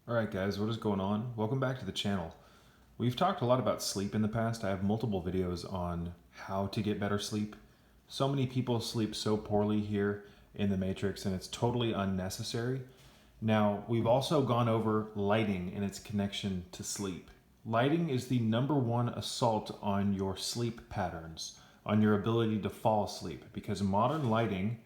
Alright guys, what is going on? Welcome back to the channel. We've talked a lot about sleep in the past. I have multiple videos on how to get better sleep. So many people sleep so poorly here in the Matrix and it's totally unnecessary. Now, we've also gone over lighting and its connection to sleep. Lighting is the #1 assault on your sleep patterns, on your ability to fall asleep, because modern lighting,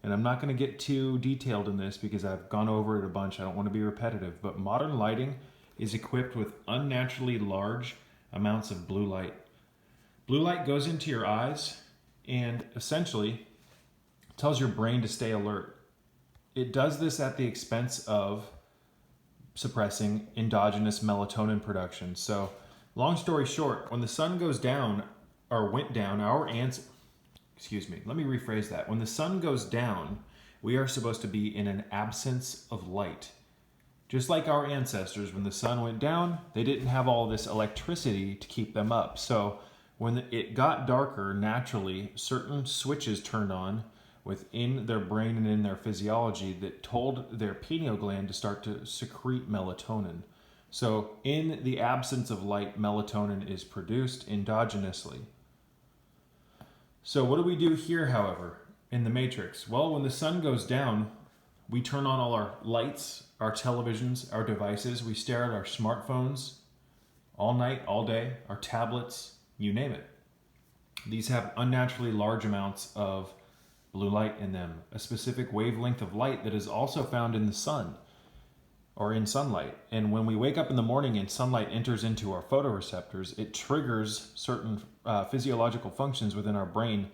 and I'm not going to get too detailed in this because I've gone over it a bunch. I don't want to be repetitive, but modern lighting is equipped with unnaturally large amounts of blue light. Blue light goes into your eyes and essentially tells your brain to stay alert. It does this at the expense of suppressing endogenous melatonin production. So, long story short, when the sun goes down or went down, let me rephrase that. When the sun goes down, we are supposed to be in an absence of light. Just like our ancestors, when the sun went down, they didn't have all this electricity to keep them up. So when it got darker, naturally, certain switches turned on within their brain and in their physiology that told their pineal gland to start to secrete melatonin. So in the absence of light, melatonin is produced endogenously. So what do we do here, however, in the Matrix? Well, when the sun goes down, we turn on all our lights, our televisions, our devices. We stare at our smartphones all night, all day, our tablets, you name it. These have unnaturally large amounts of blue light in them, a specific wavelength of light that is also found in the sun or in sunlight. And when we wake up in the morning and sunlight enters into our photoreceptors, it triggers certain physiological functions within our brain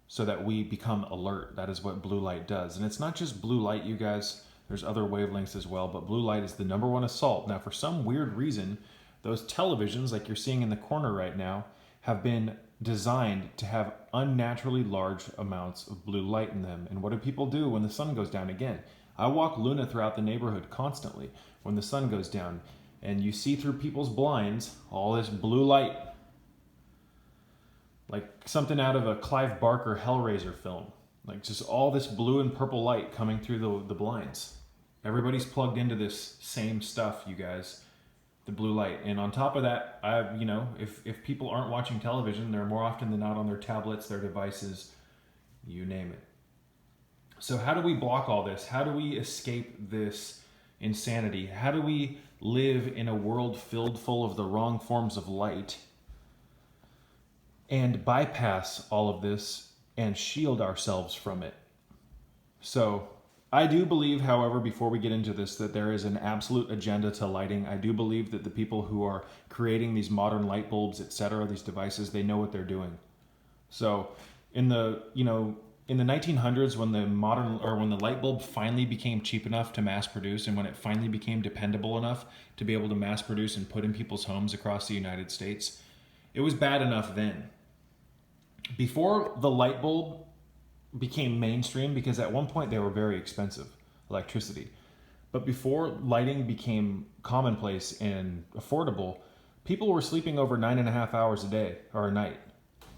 so that we become alert. That is what blue light does. And it's not just blue light, you guys. There's other wavelengths as well, but blue light is the #1 assault. Now, for some weird reason, those televisions, like you're seeing in the corner right now, have been designed to have unnaturally large amounts of blue light in them. And what do people do when the sun goes down again? I walk Luna throughout the neighborhood constantly when the sun goes down, and you see through people's blinds all this blue light, like something out of a Clive Barker Hellraiser film. Like just all this blue and purple light coming through the blinds. Everybody's plugged into this same stuff, you guys, the blue light. And on top of that, if people aren't watching television, they're more often than not on their tablets, their devices, you name it. So how do we block all this? How do we escape this insanity? How do we live in a world filled full of the wrong forms of light and bypass all of this and shield ourselves from it? So I do believe, however, before we get into this, that there is an absolute agenda to lighting. I do believe that the people who are creating these modern light bulbs, etc., these devices, they know what they're doing. So in the 1900s, when the light bulb finally became cheap enough to mass produce, and when it finally became dependable enough to be able to mass produce and put in people's homes across the United States, it was bad enough then. Before the light bulb became mainstream, because at one point they were very expensive, electricity, but before lighting became commonplace and affordable, people were sleeping over 9.5 hours a day or a night.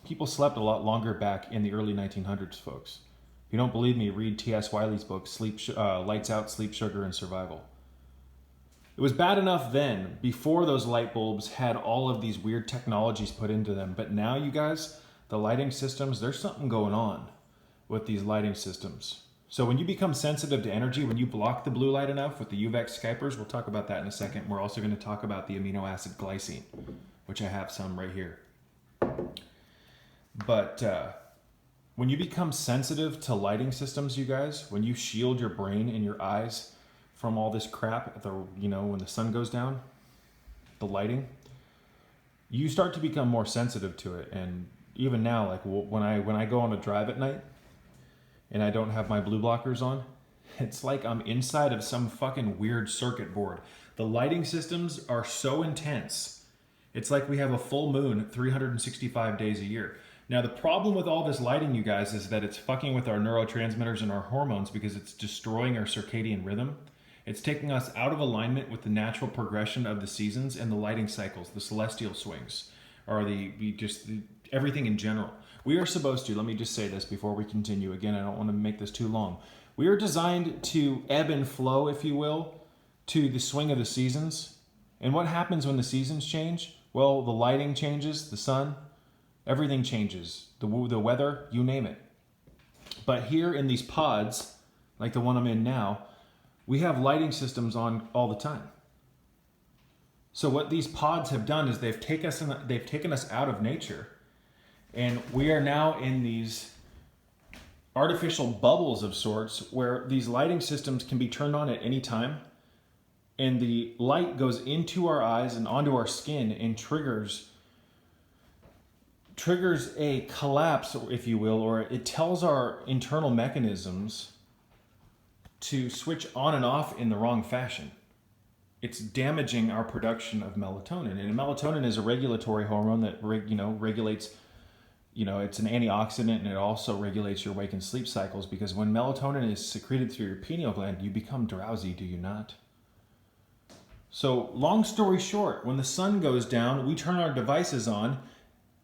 People slept a lot longer back in the early 1900s, folks. If you don't believe me, read T.S. Wiley's book, Lights Out, Sleep, Sugar, and Survival. It was bad enough then, before those light bulbs had all of these weird technologies put into them. But now, you guys, the lighting systems, there's something going on with these lighting systems. So when you become sensitive to energy, when you block the blue light enough with the UVEX Skypers, we'll talk about that in a second. We're also going to talk about the amino acid glycine, which I have some right here. But when you become sensitive to lighting systems, you guys, when you shield your brain and your eyes from all this crap, when the sun goes down, the lighting, you start to become more sensitive to it. And even now, like when I go on a drive at night and I don't have my blue blockers on, it's like I'm inside of some fucking weird circuit board. The lighting systems are so intense. It's like we have a full moon 365 days a year. Now, the problem with all this lighting, you guys, is that it's fucking with our neurotransmitters and our hormones because it's destroying our circadian rhythm. It's taking us out of alignment with the natural progression of the seasons and the lighting cycles, the celestial swings, or everything in general. We are supposed to, let me just say this before we continue. Again, I don't want to make this too long. We are designed to ebb and flow, if you will, to the swing of the seasons. And what happens when the seasons change? Well, the lighting changes, the sun, everything changes. The weather, you name it. But here in these pods, like the one I'm in now, we have lighting systems on all the time. So what these pods have done is they've taken us out of nature, and we are now in these artificial bubbles of sorts where these lighting systems can be turned on at any time, and the light goes into our eyes and onto our skin and triggers a collapse, if you will, or it tells our internal mechanisms to switch on and off in the wrong fashion. It's damaging our production of melatonin. And melatonin is a regulatory hormone that regulates, it's an antioxidant, and it also regulates your wake and sleep cycles, because when melatonin is secreted through your pineal gland, you become drowsy, do you not? So long story short, when the sun goes down, we turn our devices on.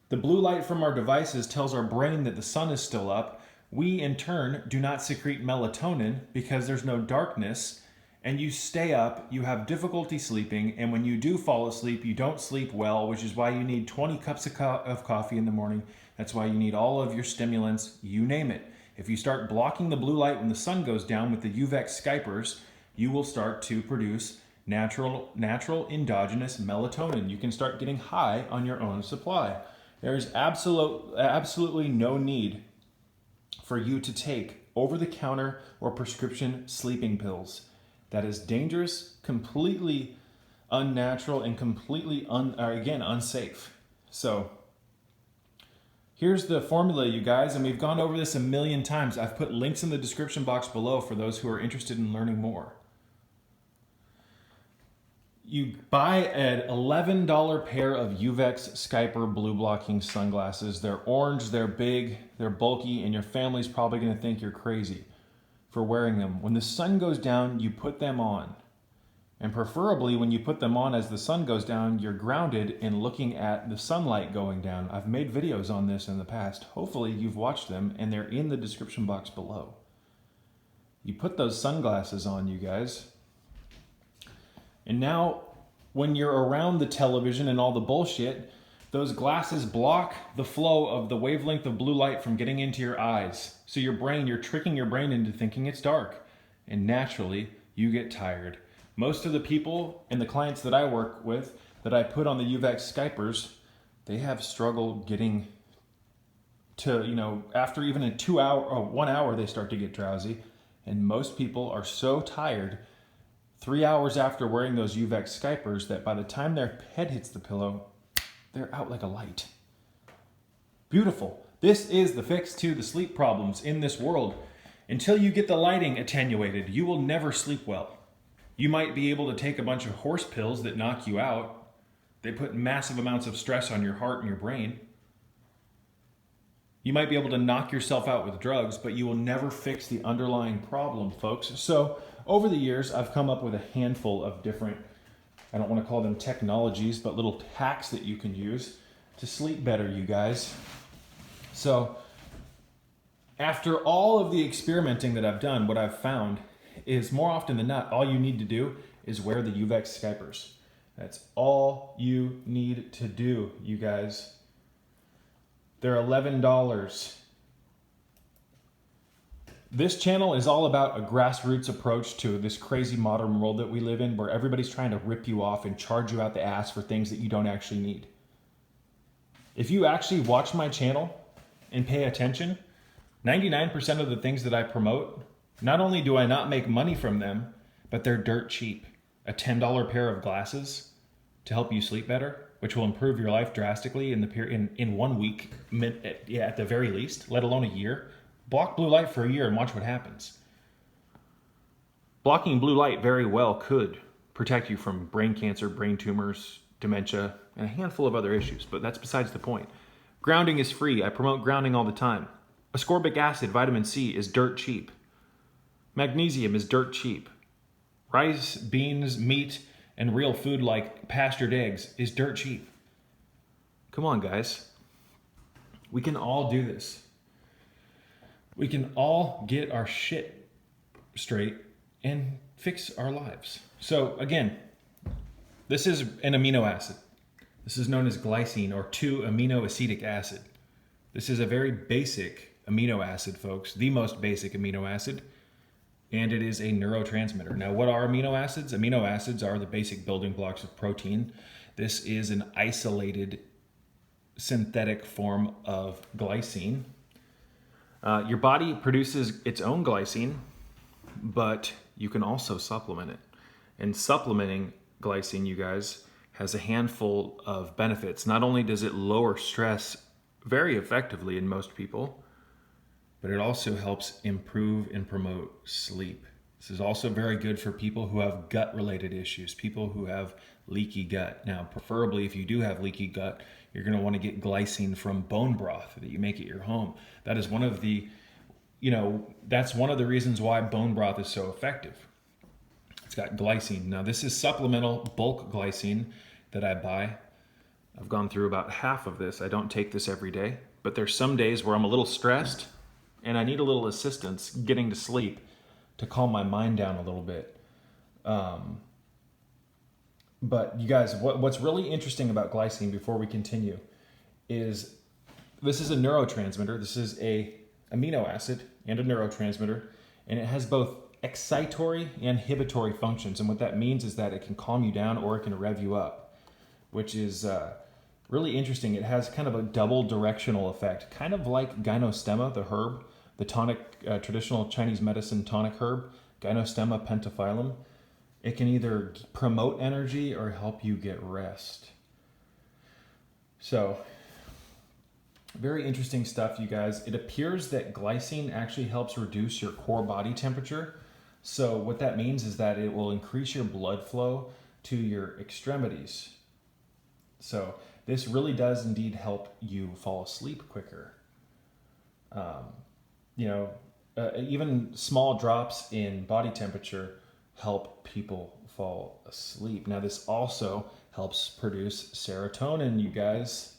The blue light from our devices tells our brain that the sun is still up. We, in turn, do not secrete melatonin because there's no darkness, and you stay up, you have difficulty sleeping, and when you do fall asleep, you don't sleep well, which is why you need 20 cups of coffee in the morning. That's why you need all of your stimulants, you name it. If you start blocking the blue light when the sun goes down with the UVEX Skypers, you will start to produce natural endogenous melatonin. You can start getting high on your own supply. There is absolutely no need for you to take over-the-counter or prescription sleeping pills. That is dangerous, completely unnatural, and completely unsafe. So here's the formula, you guys, and we've gone over this a million times. I've put links in the description box below for those who are interested in learning more. You buy an $11 pair of UVEX Skyper blue blocking sunglasses. They're orange, they're big, they're bulky, and your family's probably going to think you're crazy for wearing them. When the sun goes down, you put them on. And preferably when you put them on as the sun goes down, you're grounded and looking at the sunlight going down. I've made videos on this in the past. Hopefully you've watched them, and they're in the description box below. You put those sunglasses on, you guys. And now, when you're around the television and all the bullshit, those glasses block the flow of the wavelength of blue light from getting into your eyes. So you're tricking your brain into thinking it's dark. And naturally, you get tired. Most of the people and the clients that I work with, that I put on the UVEX Skypers, they have struggled getting to, after even a 1 hour, they start to get drowsy. And most people are so tired 3 hours after wearing those UVEX Skypers that by the time their head hits the pillow, they're out like a light. Beautiful. This is the fix to the sleep problems in this world. Until you get the lighting attenuated, you will never sleep well. You might be able to take a bunch of horse pills that knock you out. They put massive amounts of stress on your heart and your brain. You might be able to knock yourself out with drugs, but you will never fix the underlying problem, folks. So over the years, I've come up with a handful of different, I don't want to call them technologies, but little hacks that you can use to sleep better, you guys. So after all of the experimenting that I've done, what I've found is more often than not, all you need to do is wear the UVEX Skypers. That's all you need to do, you guys. They're $11. This channel is all about a grassroots approach to this crazy modern world that we live in, where everybody's trying to rip you off and charge you out the ass for things that you don't actually need. If you actually watch my channel and pay attention, 99% of the things that I promote, not only do I not make money from them, but they're dirt cheap. A $10 pair of glasses to help you sleep better, which will improve your life drastically in 1 week, at the very least, let alone a year. Block blue light for a year and watch what happens. Blocking blue light very well could protect you from brain cancer, brain tumors, dementia, and a handful of other issues, but that's besides the point. Grounding is free. I promote grounding all the time. Ascorbic acid, vitamin C, is dirt cheap. Magnesium is dirt cheap. Rice, beans, meat, and real food like pastured eggs is dirt cheap. Come on, guys. We can all do this. We can all get our shit straight and fix our lives. So again, this is an amino acid. This is known as glycine, or 2-aminoacetic acid. This is a very basic amino acid, folks, the most basic amino acid, and it is a neurotransmitter. Now, what are amino acids? Amino acids are the basic building blocks of protein. This is an isolated synthetic form of glycine. Your body produces its own glycine, but you can also supplement it. And supplementing glycine, you guys, has a handful of benefits. Not only does it lower stress very effectively in most people, but it also helps improve and promote sleep. This is also very good for people who have gut-related issues, people who have leaky gut. Now, preferably if you do have leaky gut, you're going to want to get glycine from bone broth that you make at your home. That is one of the, that's one of the reasons why bone broth is so effective. It's got glycine. Now, this is supplemental bulk glycine that I buy. I've gone through about half of this. I don't take this every day, but there's some days where I'm a little stressed and I need a little assistance getting to sleep to calm my mind down a little bit. But you guys, what's really interesting about glycine before we continue is this is a neurotransmitter. This is a amino acid and a neurotransmitter, and it has both excitatory and inhibitory functions. And what that means is that it can calm you down or it can rev you up, which is really interesting. It has kind of a double directional effect, kind of like gynostemma, the herb, the tonic, traditional Chinese medicine tonic herb, Gynostemma pentaphyllum. It can either promote energy or help you get rest. So, very interesting stuff, you guys. It appears that glycine actually helps reduce your core body temperature. So what that means is that it will increase your blood flow to your extremities. So this really does indeed help you fall asleep quicker. Even small drops in body temperature help people fall asleep. Now, this also helps produce serotonin, you guys.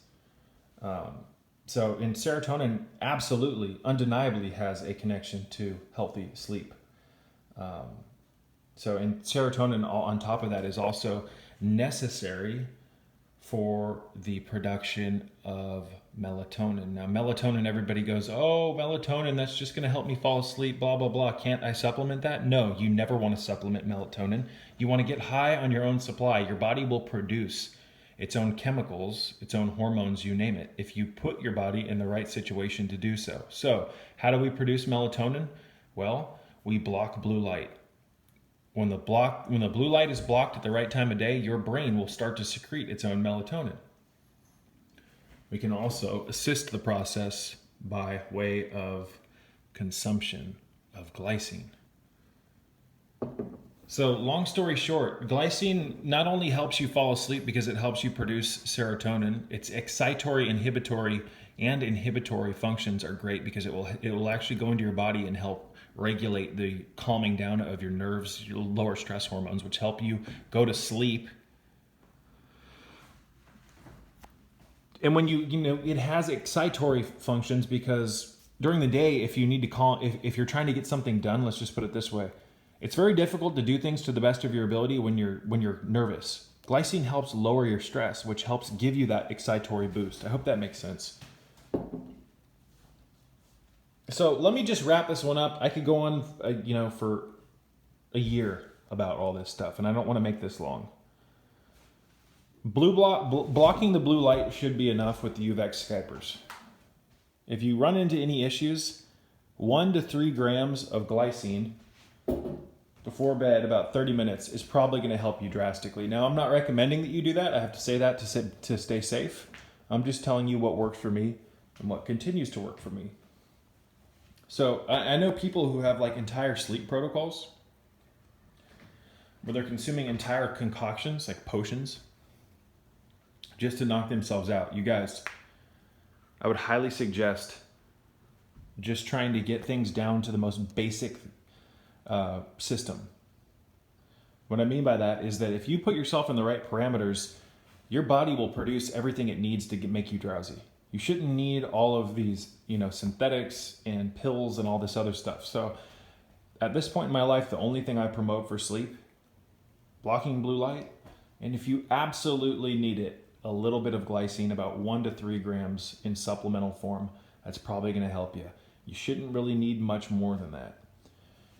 And serotonin absolutely, undeniably has a connection to healthy sleep. And serotonin on top of that is also necessary for the production of melatonin. Now, melatonin, everybody goes, oh, melatonin, that's just going to help me fall asleep, blah, blah, blah. Can't I supplement that? No, you never want to supplement melatonin. You want to get high on your own supply. Your body will produce its own chemicals, its own hormones, you name it, if you put your body in the right situation to do so. So, how do we produce melatonin? Well, we block blue light. When the blue light is blocked at the right time of day, your brain will start to secrete its own melatonin. We can also assist the process by way of consumption of glycine. So, long story short, glycine not only helps you fall asleep because it helps you produce serotonin, its excitatory, inhibitory, and inhibitory functions are great because it will actually go into your body and help regulate the calming down of your nerves, your lower stress hormones, which help you go to sleep. And when it has excitatory functions because during the day, if you need to if you're trying to get something done, let's just put it this way, it's very difficult to do things to the best of your ability when you're nervous. Glycine helps lower your stress, which helps give you that excitatory boost. I hope that makes sense. So let me just wrap this one up. I could go on, for a year about all this stuff, and I don't want to make this long. Blocking the blue light should be enough with the Uvex Skypers. If you run into any issues, 1 to 3 grams of glycine before bed, about 30 minutes, is probably going to help you drastically. Now, I'm not recommending that you do that. I have to say that to stay safe. I'm just telling you what works for me and what continues to work for me. So I know people who have entire sleep protocols where they're consuming entire concoctions, like potions, just to knock themselves out. You guys, I would highly suggest just trying to get things down to the most basic system. What I mean by that is that if you put yourself in the right parameters, your body will produce everything it needs to make you drowsy. You shouldn't need all of these, synthetics and pills and all this other stuff. So at this point in my life, the only thing I promote for sleep, blocking blue light. And if you absolutely need it, a little bit of glycine, about 1 to 3 grams in supplemental form, that's probably going to help you. You shouldn't really need much more than that.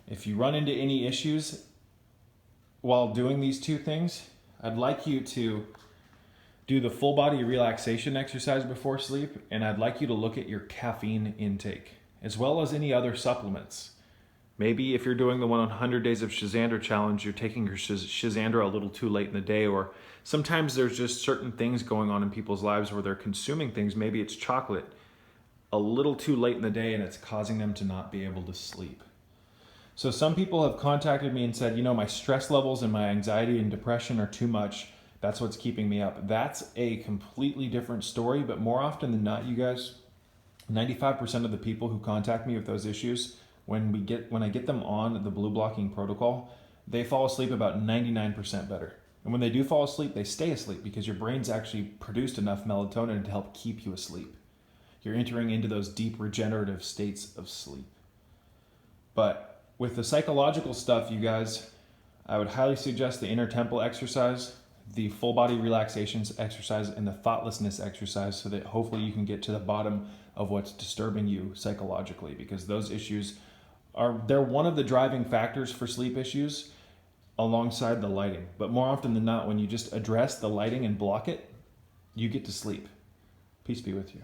If you run into any issues while doing these two things, I'd like you to do the full body relaxation exercise before sleep, and I'd like you to look at your caffeine intake, as well as any other supplements. Maybe if you're doing the 100 Days of Shazandra challenge, you're taking your Shazandra a little too late in the day, or sometimes there's just certain things going on in people's lives where they're consuming things. Maybe it's chocolate a little too late in the day and it's causing them to not be able to sleep. So some people have contacted me and said, my stress levels and my anxiety and depression are too much. That's what's keeping me up. That's a completely different story, but more often than not, you guys, 95% of the people who contact me with those issues, when I get them on the blue blocking protocol, they fall asleep about 99% better. And when they do fall asleep, they stay asleep because your brain's actually produced enough melatonin to help keep you asleep. You're entering into those deep regenerative states of sleep. But with the psychological stuff, you guys, I would highly suggest the inner temple exercise, the full body relaxations exercise, and the thoughtlessness exercise, so that hopefully you can get to the bottom of what's disturbing you psychologically, because those issues they're one of the driving factors for sleep issues alongside the lighting. But more often than not, when you just address the lighting and block it, you get to sleep. Peace be with you.